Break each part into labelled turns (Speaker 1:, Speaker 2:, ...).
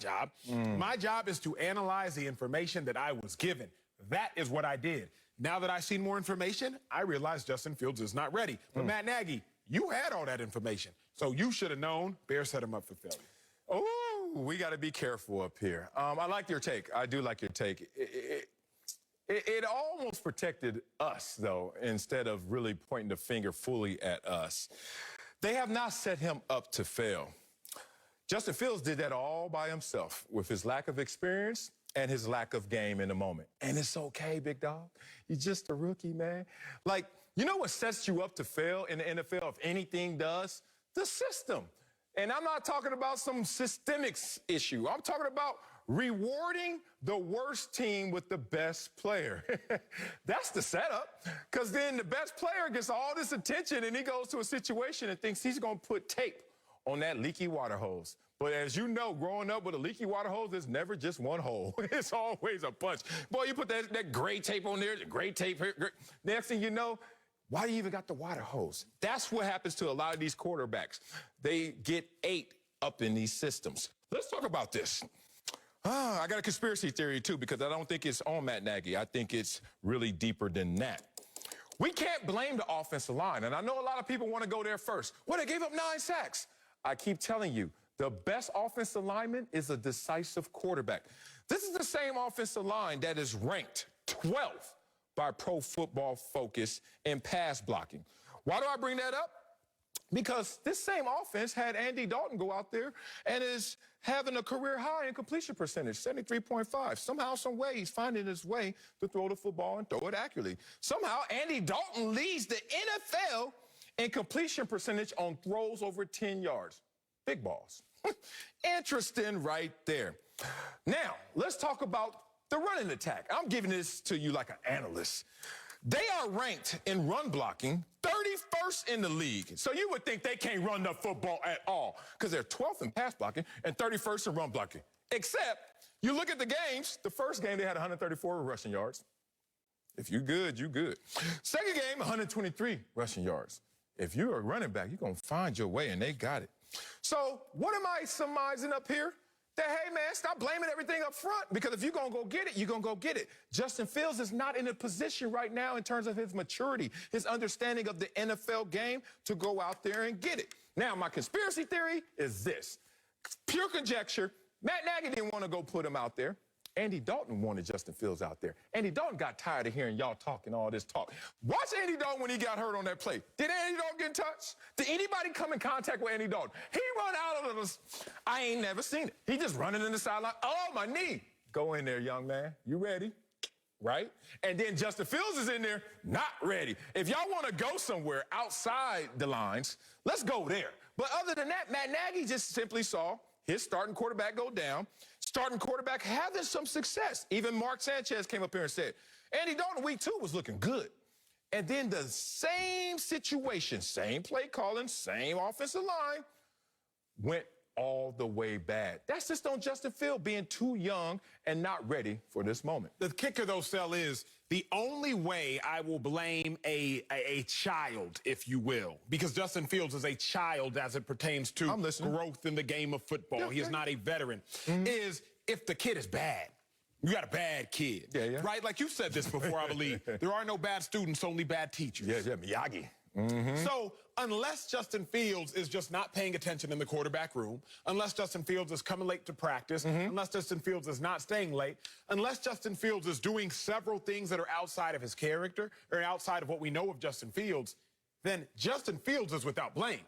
Speaker 1: job. My job is to analyze the information that I was given. That is what I did. Now that I've seen more information, I realize Justin Fields is not ready. But Matt Nagy, you had all that information. So you should have known Bears set him up for failure.
Speaker 2: Oh, we got to be careful up here. I like your take. I do like your take. It almost protected us, though, instead of really pointing the finger fully at us. They have not set him up to fail. Justin Fields did that all by himself with his lack of experience and his lack of game in the moment. And it's okay, big dog. You're just a rookie, man. Like, you know what sets you up to fail in the NFL, if anything does? The system. And I'm not talking about some systemic issue. I'm talking about rewarding the worst team with the best player. That's the setup. Because then the best player gets all this attention and he goes to a situation and thinks he's going to put tape on that leaky water hose. But as you know, growing up with a leaky water hose, there's never just one hole. It's always a bunch. Boy, you put that gray tape on there, the gray tape here. Next thing you know, why do you even got the water hose? That's what happens to a lot of these quarterbacks. They get ate up in these systems. Let's talk about this. I got a conspiracy theory, too, because I don't think it's on Matt Nagy. I think it's really deeper than that. We can't blame the offensive line, and I know a lot of people want to go there first. Well, they gave up 9 sacks. I keep telling you, the best offensive lineman is a decisive quarterback. This is the same offensive line that is ranked 12th by Pro Football Focus in pass blocking. Why do I bring that up? Because this same offense had Andy Dalton go out there and is having a career high in completion percentage, 73.5. Somehow, some way, he's finding his way to throw the football and throw it accurately. Somehow, Andy Dalton leads the NFL in completion percentage on throws over 10 yards. Big balls. Interesting right there. Now, let's talk about the running attack. I'm giving this to you like an analyst. They are ranked in run blocking 31st in the league. So you would think they can't run the football at all because they're 12th in pass blocking and 31st in run blocking. Except you look at the games, the first game they had 134 rushing yards. If you good, you good. Second game, 123 rushing yards. If you're a running back, you're going to find your way, and they got it. So what am I surmising up here? That, hey, man, stop blaming everything up front, because if you're going to go get it, you're going to go get it. Justin Fields is not in a position right now in terms of his maturity, his understanding of the NFL game to go out there and get it. Now, my conspiracy theory is this. Pure conjecture. Matt Nagy didn't want to go put him out there. Andy Dalton wanted Justin Fields out there. Andy Dalton got tired of hearing y'all talking all this talk. Watch Andy Dalton when he got hurt on that play. Did Andy Dalton get in touch? Did anybody come in contact with Andy Dalton? He run out of this. I ain't never seen it. He just running in the sideline. Oh, my knee. Go in there, young man. You ready? Right? And then Justin Fields is in there, not ready. If y'all want to go somewhere outside the lines, let's go there. But other than that, Matt Nagy just simply saw his starting quarterback go down, starting quarterback having some success. Even Mark Sanchez came up here and said, Andy Dalton week 2 was looking good. And then the same situation, same play calling, same offensive line, went all the way bad. That's just on Justin Fields being too young and not ready for this moment.
Speaker 1: The kicker, though, Sel, is the only way I will blame a child, if you will, because Justin Fields is a child as it pertains to growth in the game of football. He is not a veteran, is if the kid is bad. You got a bad kid, right? Like you said this before, I believe. There are no bad students, only bad teachers.
Speaker 2: Miyagi.
Speaker 1: So unless Justin Fields is just not paying attention in the quarterback room, unless Justin Fields is coming late to practice, unless Justin Fields is not staying late, unless Justin Fields is doing several things that are outside of his character or outside of what we know of Justin Fields, then Justin Fields is without blame.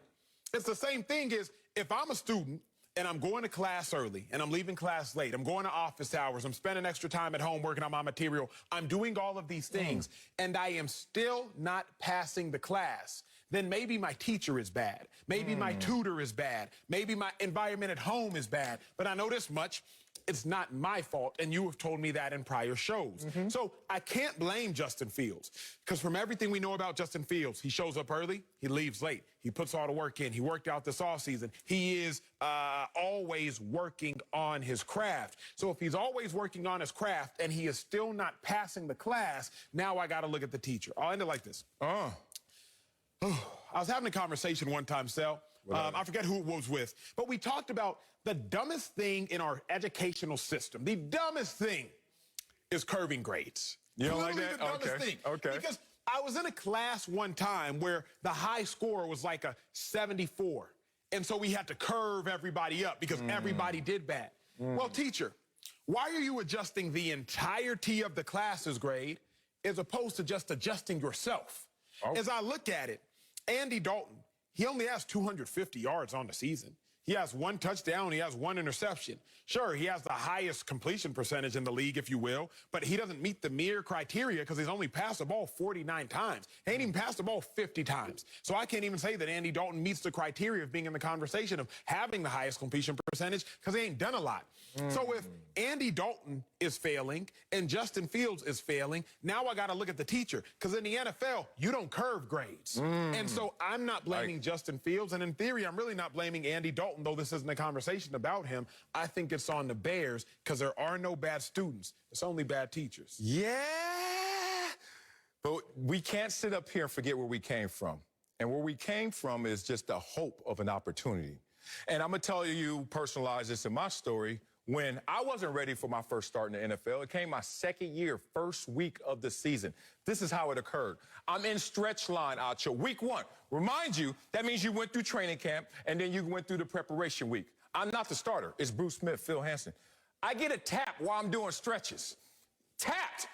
Speaker 1: It's the same thing as if I'm a student and I'm going to class early and I'm leaving class late, I'm going to office hours, I'm spending extra time at home working on my material, I'm doing all of these things, and I am still not passing the class, then maybe my teacher is bad, maybe my tutor is bad, maybe my environment at home is bad, but I know this much, it's not my fault, and you have told me that in prior shows. So I can't blame Justin Fields, because from everything we know about Justin Fields, he shows up early, he leaves late, he puts all the work in, he worked out this offseason, he is always working on his craft. So if he's always working on his craft and he is still not passing the class, now I got to look at the teacher. I'll end it like this. I was having a conversation one time, Sel, I forget who it was with, but we talked about the dumbest thing in our educational system. The dumbest thing is curving grades.
Speaker 2: You don't like
Speaker 1: Literally
Speaker 2: that?
Speaker 1: the dumbest thing.
Speaker 2: Okay.
Speaker 1: Because I was in a class one time where the high score was like a 74. And so we had to curve everybody up because everybody did bad. Well, teacher, why are you adjusting the entirety of the class's grade as opposed to just adjusting yourself?
Speaker 2: Oh.
Speaker 1: As I look at it, Andy Dalton, he only has 250 yards on the season. He has 1 touchdown. He has 1 interception. Sure, he has the highest completion percentage in the league, if you will, but he doesn't meet the mere criteria because he's only passed the ball 49 times. He ain't even passed the ball 50 times. So I can't even say that Andy Dalton meets the criteria of being in the conversation of having the highest completion percentage because he ain't done a lot. So if Andy Dalton is failing and Justin Fields is failing, now I got to look at the teacher because in the NFL, you don't curve grades. And so I'm not blaming Justin Fields, and in theory, I'm really not blaming Andy Dalton, though this isn't a conversation about him. I think it's on the Bears because there are no bad students. It's only bad teachers.
Speaker 2: Yeah, but we can't sit up here and forget where we came from. And where we came from is just the hope of an opportunity. And I'm going to tell you, personalize this in my story. When I wasn't ready for my first start in the NFL, it came my second year, first week of the season. This is how it occurred. I'm in stretch line, Acho, week 1. Remind you, that means you went through training camp, and then you went through the preparation week. I'm not the starter. It's Bruce Smith, Phil Hansen. I get a tap while I'm doing stretches. Tapped.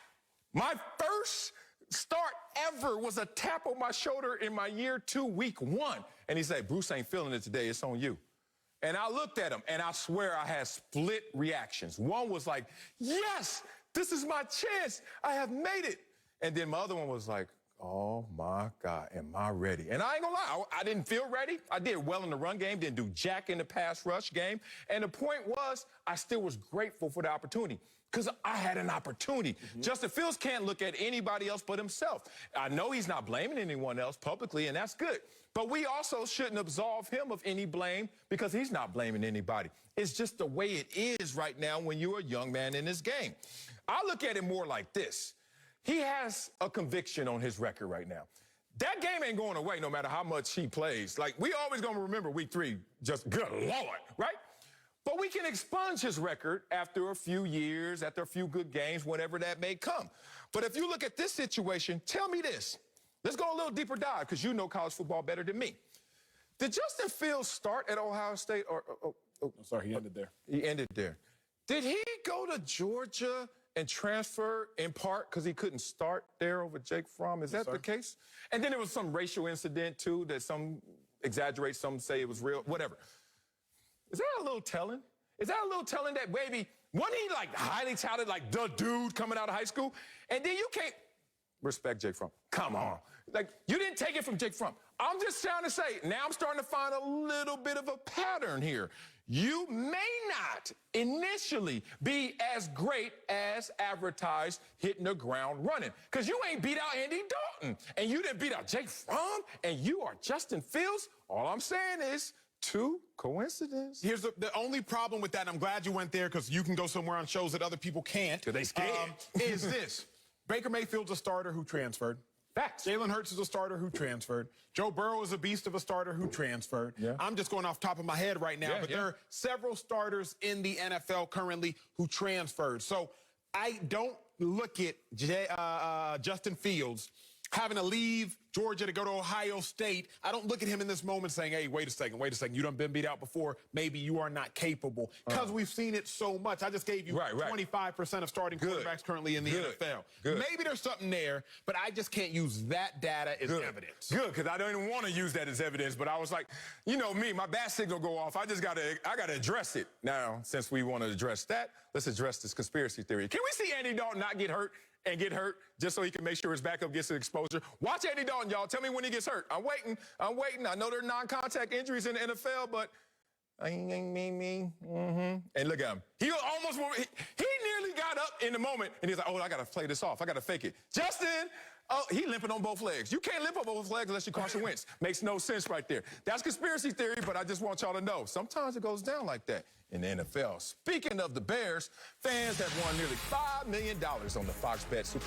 Speaker 2: My first start ever was a tap on my shoulder in my year 2, week 1. And he said, Bruce ain't feeling it today. It's on you. And I looked at him, and I swear I had split reactions. One was like, yes, this is my chance. I have made it. And then my other one was like, oh, my God, am I ready? And I ain't gonna lie, I didn't feel ready. I did well in the run game, didn't do jack in the pass rush game. And the point was, I still was grateful for the opportunity because I had an opportunity. Justin Fields can't look at anybody else but himself. I know he's not blaming anyone else publicly, and that's good. But we also shouldn't absolve him of any blame because he's not blaming anybody. It's just the way it is right now when you're a young man in this game. I look at it more like this. He has a conviction on his record right now. That game ain't going away no matter how much he plays. Like, we always going to remember week 3, just good Lord, right? But we can expunge his record after a few years, after a few good games, whenever that may come. But if you look at this situation, tell me this. Let's go a little deeper dive because you know college football better than me. Did Justin Fields start at Ohio State?
Speaker 1: Sorry, he ended there.
Speaker 2: He ended there. Did he go to Georgia and transfer in part because he couldn't start there over Jake Fromm? Is that the case? And then there was some racial incident, too, that some exaggerate, some say it was real, whatever. Is that a little telling? Is that a little telling that, baby, wasn't he, like, highly touted, like, the dude coming out of high school? And then you can't respect Jake Fromm. Come on. Like, you didn't take it from Jake Fromm. I'm just trying to say, now I'm starting to find a little bit of a pattern here. You may not initially be as great as advertised hitting the ground running because you ain't beat out Andy Dalton and you didn't beat out Jake Fromm and you are Justin Fields. All I'm saying is 2 coincidence.
Speaker 1: Here's the only problem with that, and I'm glad you went there because you can go somewhere on shows that other people can't.
Speaker 2: Because they scared.
Speaker 1: Is this. Baker Mayfield's a starter who transferred.
Speaker 2: Facts.
Speaker 1: Jalen Hurts is a starter who transferred. Joe Burrow is a beast of a starter who transferred.
Speaker 2: Yeah.
Speaker 1: I'm just going off top of my head right now, but there are several starters in the NFL currently who transferred. So I don't look at Justin Fields having to leave Georgia to go to Ohio State. I don't look at him in this moment saying, hey, wait a second. You done been beat out before. Maybe you are not capable. Because we've seen it so much. I just gave you 25% of starting quarterbacks currently in the NFL. Maybe there's something there, but I just can't use that data as evidence.
Speaker 2: Good, because I don't even want to use that as evidence, but I was like, you know me, my bat signal go off. I gotta address it. Now, since we want to address that, let's address this conspiracy theory. Can we see Andy Dalton not get hurt and get hurt just so he can make sure his backup gets the exposure? Watch Andy Dalton, y'all. Tell me when he gets hurt. I'm waiting. I know there are non-contact injuries in the NFL, but and look at him. He nearly got up in the moment, and he's like, oh, I got to play this off. I got to fake it. Justin, oh, he limping on both legs. You can't limp on both legs unless you're Carson Wentz. Makes no sense right there. That's conspiracy theory, but I just want y'all to know. Sometimes it goes down like that in the NFL. Speaking of the Bears, fans have won nearly $5 million on the Fox Bet Super